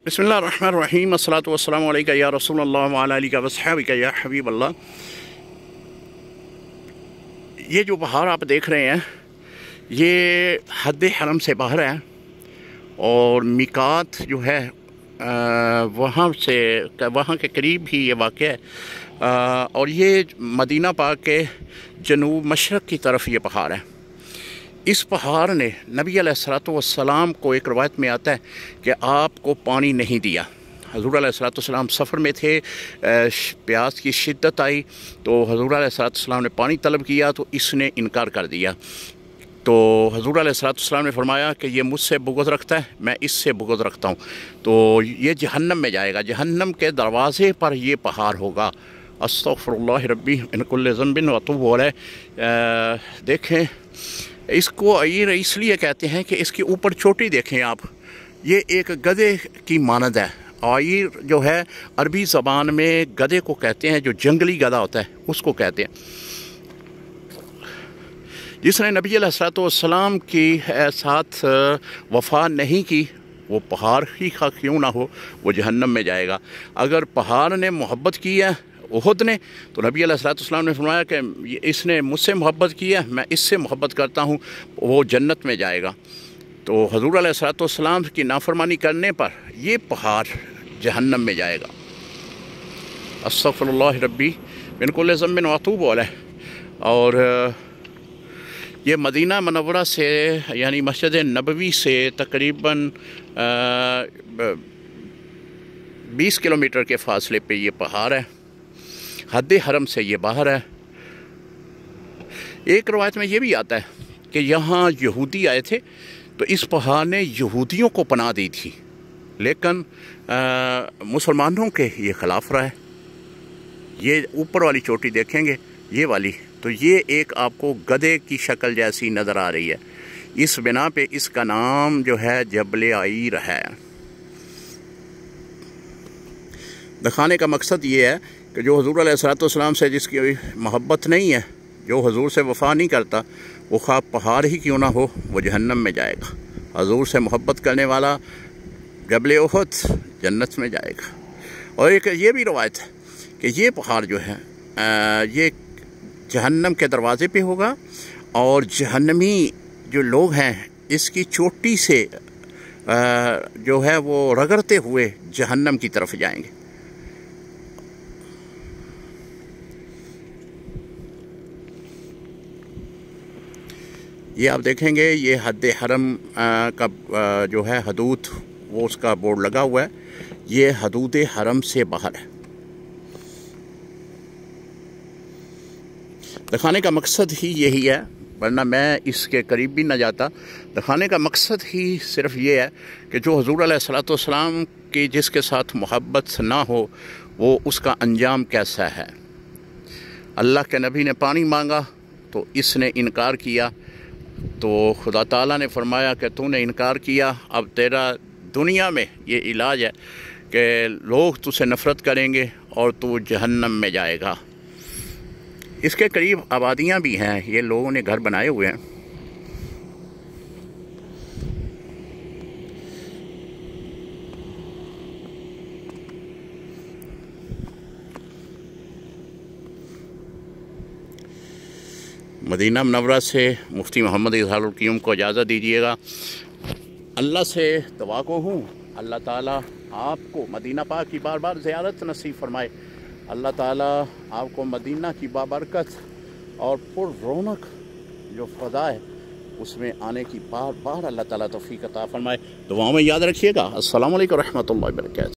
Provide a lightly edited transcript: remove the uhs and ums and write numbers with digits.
बिस्मिल्लाहिर्रहमानिर्रहीम अस्सलातु वस्सलामु अलैका या रसूलल्लाह व अला आलिका व अस्हाबिका या हबीब अल्लाह। ये जो पहाड़ आप देख रहे हैं ये हद हरम से बाहर है और मिकात जो है वहाँ के करीब ही ये वाक़ है और ये मदीना पाक के जनूब मशरक़ की तरफ ये पहाड़ है। इस पहाड़ ने नबी अलैहिस्सलाम को एक रवायत में आता है कि आपको पानी नहीं दिया। हज़ूर अलैहिस्सलाम सफ़र में थे, प्यास की शिद्दत आई तो हज़ूर अलैहिस्सलाम ने पानी तलब किया तो इसने इनकार कर दिया। तो हज़ूर अलैहिस्सलाम ने फरमाया कि ये मुझसे बुग़्ज़ रखता है, मैं इससे बुग़्ज़ रखता हूँ, तो ये जहन्नम में जाएगा। जहन्नम के दरवाज़े पर ये पहाड़ होगा। अस्तग़फ़िरुल्लाह रब्बी मिन कुल्लि ज़ंबिन व अतूबु अलैह। देखें, इसको ये इसलिए कहते हैं कि इसके ऊपर चोटी देखें आप, ये एक गधे की मानद है। आयीर जो है अरबी ज़बान में गधे को कहते हैं, जो जंगली गधा होता है उसको कहते हैं। जिसने नबी अलैहिस्सलाम की साथ वफ़ा नहीं की वो पहाड़ ही का क्यों ना हो वो जहन्नम में जाएगा। अगर पहाड़ ने मोहब्बत की है उहद ने तो नबी अलैहिस्सलाम ने फरमाया कि इसने मुझसे मोहब्बत की है, मैं इससे मोहब्बत करता हूँ, वो जन्नत में जाएगा। तो हज़ूर अलैहिस्सलाम की नाफरमानी करने पर ये पहाड़ जहन्नम में जाएगा। अस्तग़फ़िरुल्लाह रब्बी मिन कुल्लि ज़ंबिन व अतूबु अलैह। और ये मदीना मनव्वरा से यानी मस्जिद नबवी से तकरीबन 20 किलोमीटर के फासले पे ये पहाड़ है। हद हरम से ये बाहर है। एक रवायत में ये भी आता है कि यहाँ यहूदी आए थे तो इस पहाड़ ने यहूदियों को पनाह दी थी, लेकिन मुसलमानों के ये ख़िलाफ़ रहा है। ये ऊपर वाली चोटी देखेंगे, ये वाली, तो ये एक आपको गधे की शक्ल जैसी नज़र आ रही है। इस बिना पे इसका नाम जो है जबल आयीर है। दिखाने का मकसद ये है कि जो हज़ूर अलैहिस्सलाम से जिसकी मोहब्बत नहीं है, जो हज़ूर से वफ़ा नहीं करता, वो ख़्वाह पहाड़ ही क्यों ना हो वो जहन्नम में जाएगा। हज़ूर से मोहब्बत करने वाला जबल उहद जन्नत में जाएगा। और एक ये भी रवायत है कि ये पहाड़ जो है ये जहन्नम के दरवाज़े पे होगा और जहन्नमी जो लोग हैं इसकी चोटी से जो है वो रगड़ते हुए जहन्नम की तरफ जाएंगे। ये आप देखेंगे, ये हद हरम का जो है हदूद वो उसका बोर्ड लगा हुआ है। ये हदूद हरम से बाहर है। दिखाने का मकसद ही यही है, वरना मैं इसके करीब भी ना जाता। दिखाने का मकसद ही सिर्फ ये है कि जो हज़ूर अलैहिस्सलाम की जिसके साथ मोहब्बत ना हो वो उसका अंजाम कैसा है। अल्लाह के नबी ने पानी मांगा तो इसने इनकार किया, तो खुदा ताला ने फरमाया कि तूने इनकार किया, अब तेरा दुनिया में ये इलाज है कि लोग तुझसे नफ़रत करेंगे और तू जहन्नम में जाएगा। इसके करीब आबादियाँ भी हैं, ये लोगों ने घर बनाए हुए हैं। मदीना मुनव्वरा से मुफ्ती मोहम्मद इज़हारुल क़य्यूम को इजाज़त दीजिएगा। अल्लाह से दुआ को हूँ अल्लाह ताला आपको मदीना पाक की बार बार ज़ियारत नसीब फरमाए। अल्लाह ताला आपको मदीना की बाबरकत और पुर रौनक जो फ़ज़ा है उसमें आने की बार बार अल्लाह ताला तौफ़ीक़ अता फरमाए। दुआओं में याद रखिएगा। अस्सलामु अलैकुम व रहमतुल्लाहि व बरकातहू।